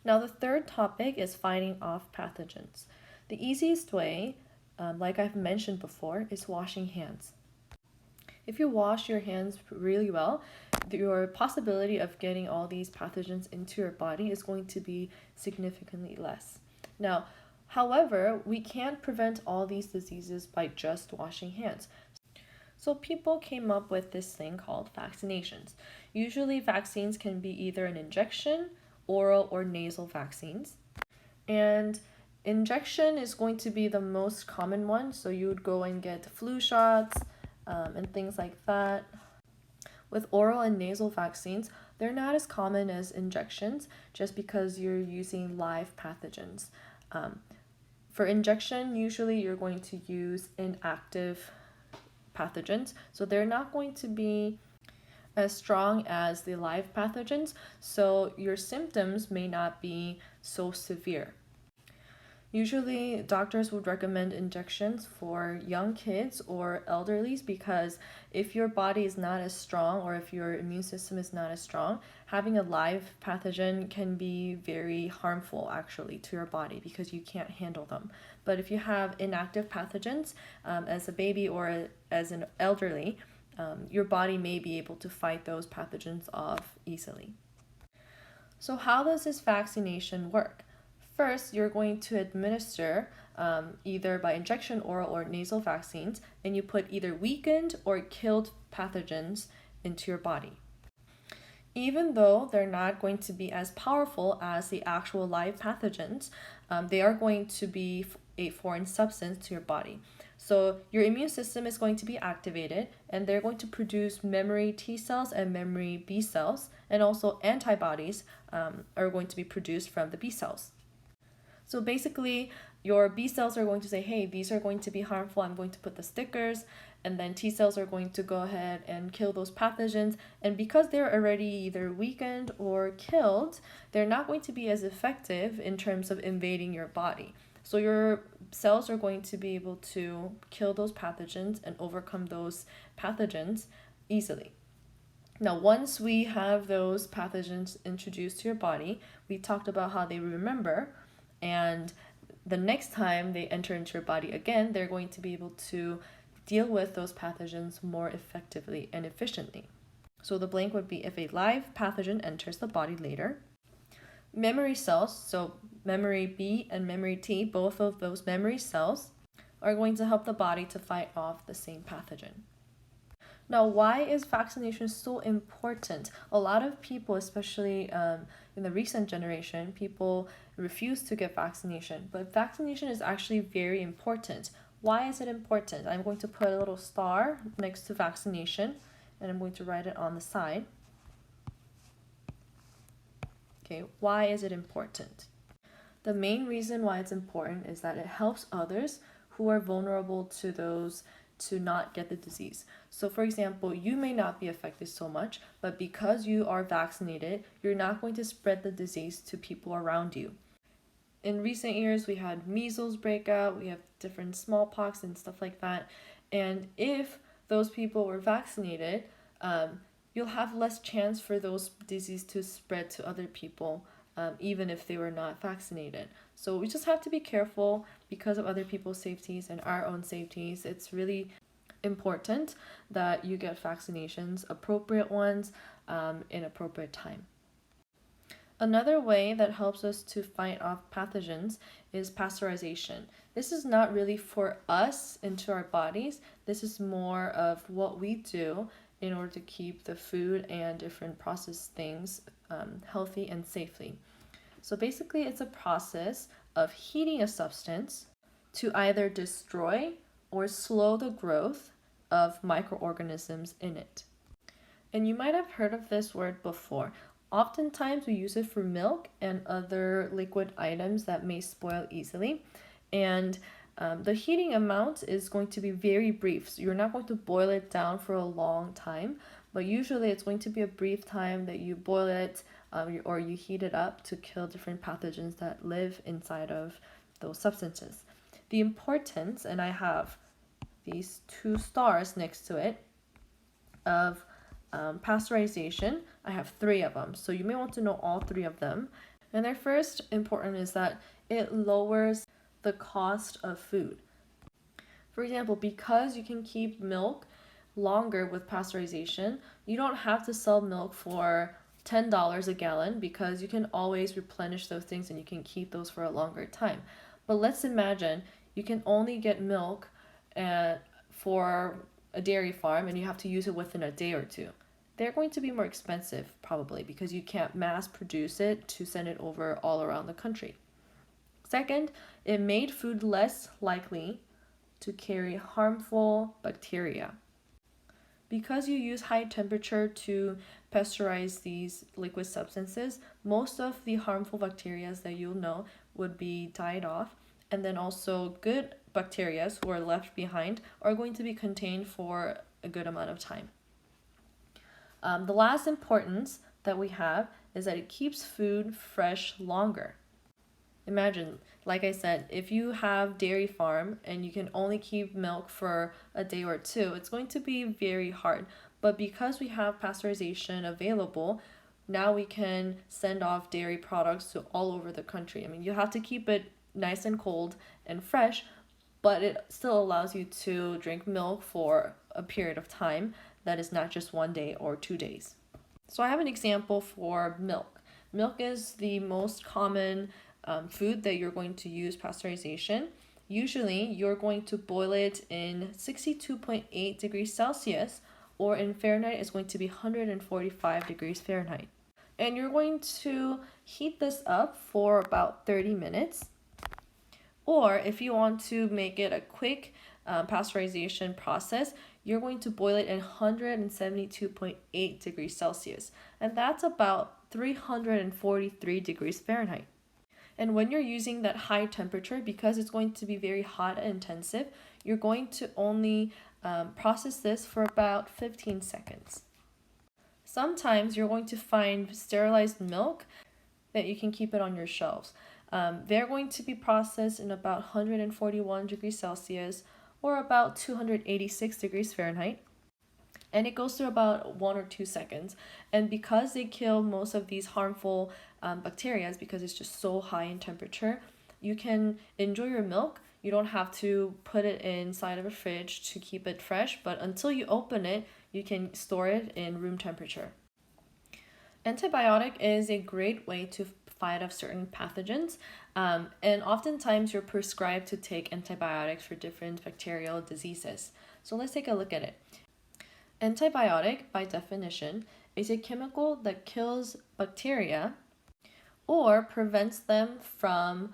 Now, the third topic is fighting off pathogens. The easiest way, like I've mentioned before, is washing hands. If you wash your hands really well, your possibility of getting all these pathogens into your body is going to be significantly less. Now, however, we can't prevent all these diseases by just washing hands. So people came up with this thing called vaccinations. Usually vaccines can be either an injection, oral or nasal vaccines. And injection is going to be the most common one. So you would go and get flu shots and things like that. With oral and nasal vaccines, they're not as common as injections just because you're using live pathogens. For injection, usually you're going to use inactive pathogens, so they're not going to be as strong as the live pathogens, so your symptoms may not be so severe. Usually, doctors would recommend injections for young kids or elderlies because if your body is not as strong or if your immune system is not as strong, having a live pathogen can be very harmful actually to your body because you can't handle them. But if you have inactive pathogens as a baby or as an elderly, your body may be able to fight those pathogens off easily. So, how does this vaccination work? First, you're going to administer either by injection, oral, or nasal vaccines, and you put either weakened or killed pathogens into your body. Even though they're not going to be as powerful as the actual live pathogens, they are going to be a foreign substance to your body. So your immune system is going to be activated and they're going to produce memory T cells and memory B cells, and also antibodies are going to be produced from the B cells. So basically, your B cells are going to say, hey, these are going to be harmful, I'm going to put the stickers, and then T cells are going to go ahead and kill those pathogens. And because they're already either weakened or killed, they're not going to be as effective in terms of invading your body. So your cells are going to be able to kill those pathogens and overcome those pathogens easily. Now, once we have those pathogens introduced to your body, we talked about how they remember, and the next time they enter into your body again, they're going to be able to deal with those pathogens more effectively and efficiently. So the blank would be if a live pathogen enters the body later. Memory cells, so memory B and memory T, both of those memory cells are going to help the body to fight off the same pathogen. Now, why is vaccination so important? A lot of people, especially in the recent generation, people refuse to get vaccination. But vaccination is actually very important. Why is it important? I'm going to put a little star next to vaccination, and I'm going to write it on the side. Okay, why is it important? The main reason why it's important is that it helps others who are vulnerable to those to not get the disease. So for example, you may not be affected so much, but because you are vaccinated, you're not going to spread the disease to people around you. In recent years, we had measles breakout, we have different smallpox and stuff like that. And if those people were vaccinated, you'll have less chance for those disease to spread to other people, even if they were not vaccinated. So we just have to be careful because of other people's safeties and our own safeties. It's really important that you get vaccinations, appropriate ones, in appropriate time. Another way that helps us to fight off pathogens is pasteurization. This is not really for us into our bodies. This is more of what we do in order to keep the food and different processed things healthy and safely. So basically, it's a process of heating a substance to either destroy or slow the growth of microorganisms in it. And you might have heard of this word before. Oftentimes we use it for milk and other liquid items that may spoil easily. And the heating amount is going to be very brief. So you're not going to boil it down for a long time, but usually it's going to be a brief time that you boil it or you heat it up to kill different pathogens that live inside of those substances. The importance, and I have these two stars next to it, of pasteurization. I have 3 of them, so you may want to know all 3 of them. And their first important is that it lowers the cost of food. For example, because you can keep milk longer with pasteurization, you don't have to sell milk for $10 a gallon because you can always replenish those things and you can keep those for a longer time. But let's imagine you can only get milk for a dairy farm and you have to use it within a day or two. They're going to be more expensive probably because you can't mass produce it to send it over all around the country. Second, it made food less likely to carry harmful bacteria. Because you use high temperature to pasteurize these liquid substances, most of the harmful bacteria that you'll know would be died off, and then also good bacteria who are left behind are going to be contained for a good amount of time. The last importance that we have is that it keeps food fresh longer. Imagine, like I said, if you have dairy farm and you can only keep milk for a day or two, it's going to be very hard. But because we have pasteurization available, now we can send off dairy products to all over the country. I mean, you have to keep it nice and cold and fresh, but it still allows you to drink milk for a period of time that is not just 1 day or 2 days. So I have an example for milk. Milk is the most common food that you're going to use pasteurization. Usually you're going to boil it in 62.8 degrees Celsius, or in Fahrenheit it's going to be 145 degrees Fahrenheit. And you're going to heat this up for about 30 minutes. Or if you want to make it a quick pasteurization process, you're going to boil it in 172.8 degrees Celsius. And that's about 343 degrees Fahrenheit. And when you're using that high temperature, because it's going to be very hot and intensive, you're going to only process this for about 15 seconds. Sometimes you're going to find sterilized milk that you can keep it on your shelves. They're going to be processed in about 141 degrees Celsius or about 286 degrees Fahrenheit. And it goes through about 1 or 2 seconds. And because they kill most of these harmful bacteria, because it's just so high in temperature, you can enjoy your milk. You don't have to put it inside of a fridge to keep it fresh, but until you open it, you can store it in room temperature. Antibiotic is a great way to fight off certain pathogens, and oftentimes you're prescribed to take antibiotics for different bacterial diseases. So let's take a look at it. Antibiotic, by definition, is a chemical that kills bacteria or prevents them from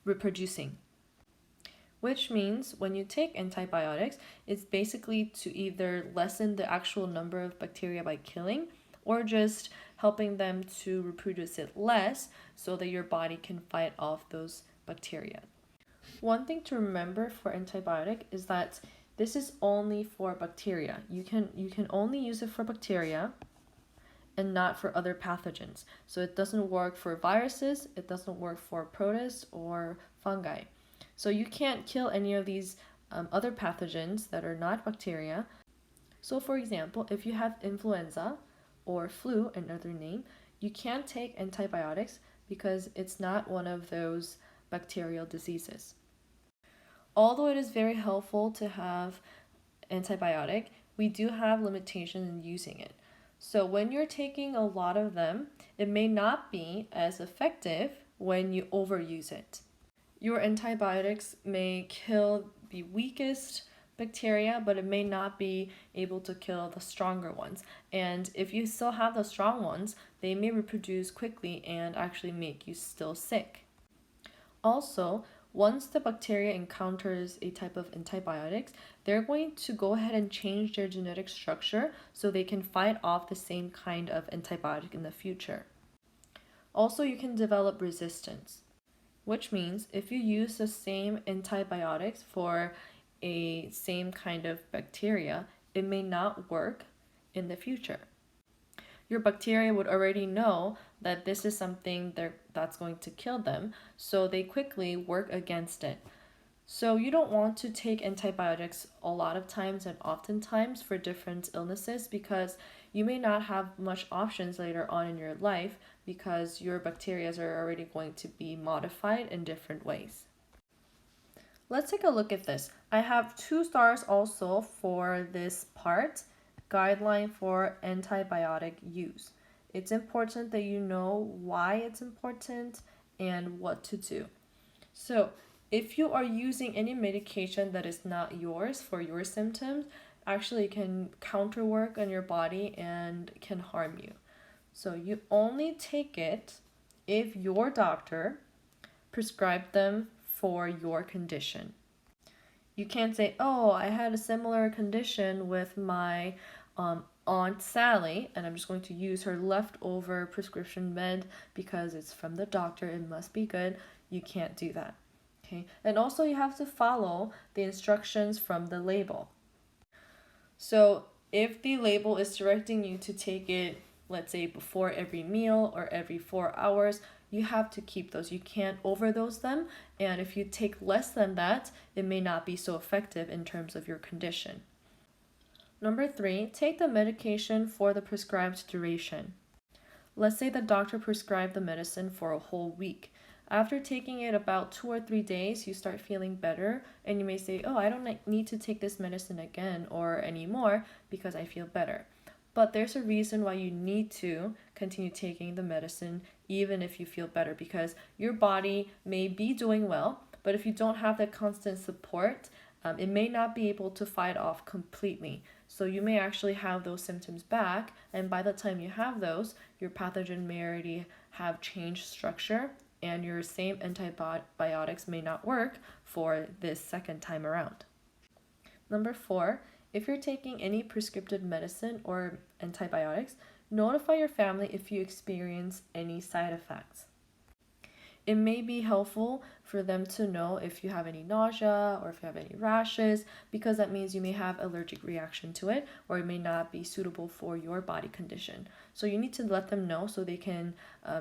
reproducing. Which means when you take antibiotics, it's basically to either lessen the actual number of bacteria by killing or just helping them to reproduce it less so that your body can fight off those bacteria. One thing to remember for antibiotic is that this is only for bacteria. You can only use it for bacteria and not for other pathogens. So it doesn't work for viruses, it doesn't work for protists or fungi. So you can't kill any of these other pathogens that are not bacteria. So for example, if you have influenza or flu, another name, you can't take antibiotics because it's not one of those bacterial diseases. Although it is very helpful to have antibiotic, we do have limitations in using it. So when you're taking a lot of them, it may not be as effective when you overuse it. Your antibiotics may kill the weakest bacteria, but it may not be able to kill the stronger ones. And if you still have the strong ones, they may reproduce quickly and actually make you still sick. Also, once the bacteria encounters a type of antibiotics, they're going to go ahead and change their genetic structure so they can fight off the same kind of antibiotic in the future. Also, you can develop resistance, which means if you use the same antibiotics for a same kind of bacteria, it may not work in the future. Your bacteria would already know that this is something that's going to kill them, so they quickly work against it. So you don't want to take antibiotics a lot of times and oftentimes for different illnesses because you may not have much options later on in your life because your bacteria are already going to be modified in different ways. Let's take a look at this. I have 2 stars also for this part, guideline for antibiotic use. It's important that you know why it's important and what to do. So, if you are using any medication that is not yours for your symptoms, actually it can counterwork on your body and can harm you. So, you only take it if your doctor prescribed them for your condition. You can't say, oh, I had a similar condition with my Aunt Sally, and I'm just going to use her leftover prescription med because it's from the doctor, it must be good. You can't do that. Okay, and also you have to follow the instructions from the label. So if the label is directing you to take it, let's say before every meal or every 4 hours, you have to keep those. You can't overdose them, and if you take less than that, it may not be so effective in terms of your condition. Number 3, take the medication for the prescribed duration. Let's say the doctor prescribed the medicine for a whole week. After taking it about 2 or 3 days, you start feeling better, and you may say, oh, I don't need to take this medicine again or anymore because I feel better. But there's a reason why you need to continue taking the medicine even if you feel better, because your body may be doing well, but if you don't have that constant support, it may not be able to fight off completely. So you may actually have those symptoms back, and by the time you have those, your pathogen may already have changed structure, and your same antibiotics may not work for this second time around. Number 4, if you're taking any prescriptive medicine or antibiotics, notify your family if you experience any side effects. It may be helpful for them to know if you have any nausea or if you have any rashes, because that means you may have allergic reaction to it, or it may not be suitable for your body condition. So you need to let them know so they can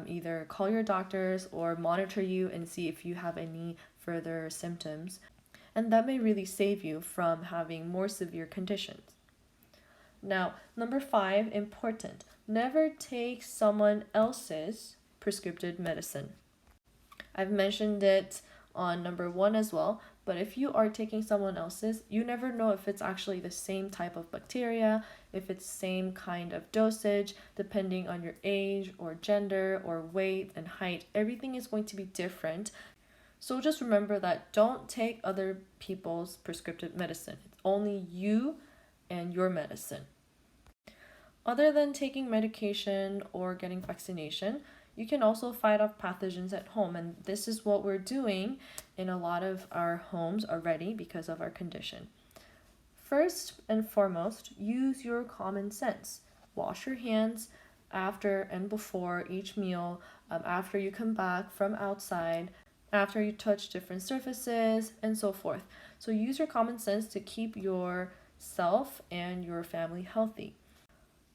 either call your doctors or monitor you and see if you have any further symptoms. And that may really save you from having more severe conditions. Now, number 5, important. Never take someone else's prescriptive medicine. I've mentioned it on number 1 as well, but if you are taking someone else's, you never know if it's actually the same type of bacteria, if it's same kind of dosage, depending on your age or gender or weight and height. Everything is going to be different. So just remember that don't take other people's prescriptive medicine. It's only you and your medicine. Other than taking medication or getting vaccination, you can also fight off pathogens at home, and this is what we're doing in a lot of our homes already because of our condition. First and foremost, use your common sense. Wash your hands after and before each meal, after you come back from outside, after you touch different surfaces, and so forth. So use your common sense to keep yourself and your family healthy.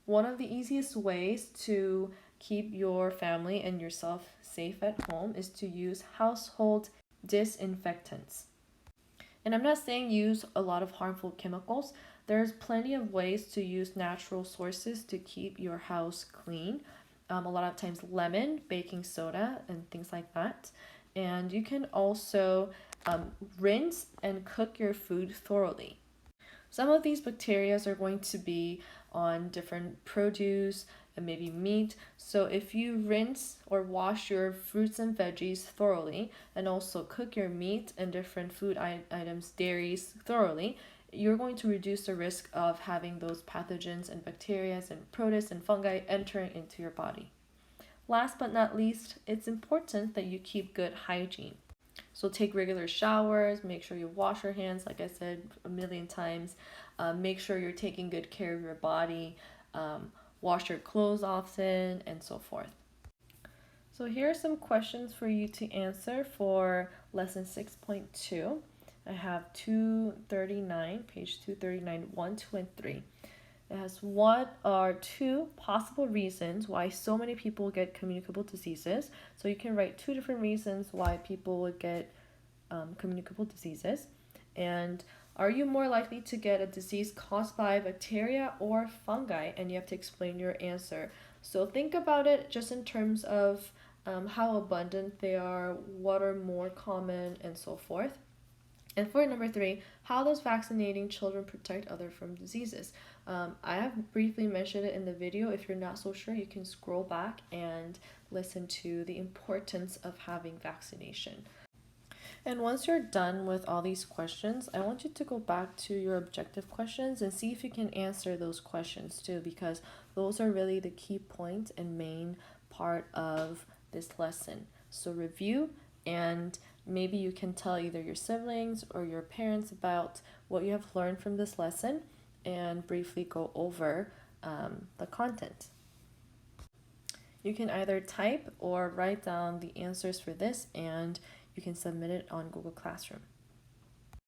One of the easiest ways to keep your family and yourself safe at home is to use household disinfectants. And I'm not saying use a lot of harmful chemicals. There's plenty of ways to use natural sources to keep your house clean. A lot of times lemon, baking soda, and things like that. And you can also rinse and cook your food thoroughly. Some of these bacteria are going to be on different produce and maybe meat. So if you rinse or wash your fruits and veggies thoroughly, and also cook your meat and different food items, dairies thoroughly, you're going to reduce the risk of having those pathogens and bacteria and protists and fungi entering into your body. Last but not least, it's important that you keep good hygiene. So take regular showers, make sure you wash your hands, like I said a million times. Make sure you're taking good care of your body. Wash your clothes often, and so forth. So here are some questions for you to answer for lesson 6.2. I have 239, page 239, 1, 2, and 3. It has what are 2 possible reasons why so many people get communicable diseases. So you can write 2 different reasons why people would get communicable diseases. And are you more likely to get a disease caused by bacteria or fungi? And you have to explain your answer. So think about it just in terms of how abundant they are, what are more common, and so forth. And for number 3, how does vaccinating children protect others from diseases? I have briefly mentioned it in the video. If you're not so sure, you can scroll back and listen to the importance of having vaccination. And once you're done with all these questions, I want you to go back to your objective questions and see if you can answer those questions too, because those are really the key point and main part of this lesson. So review, and maybe you can tell either your siblings or your parents about what you have learned from this lesson and briefly go over the content. You can either type or write down the answers for this, and you can submit it on Google Classroom.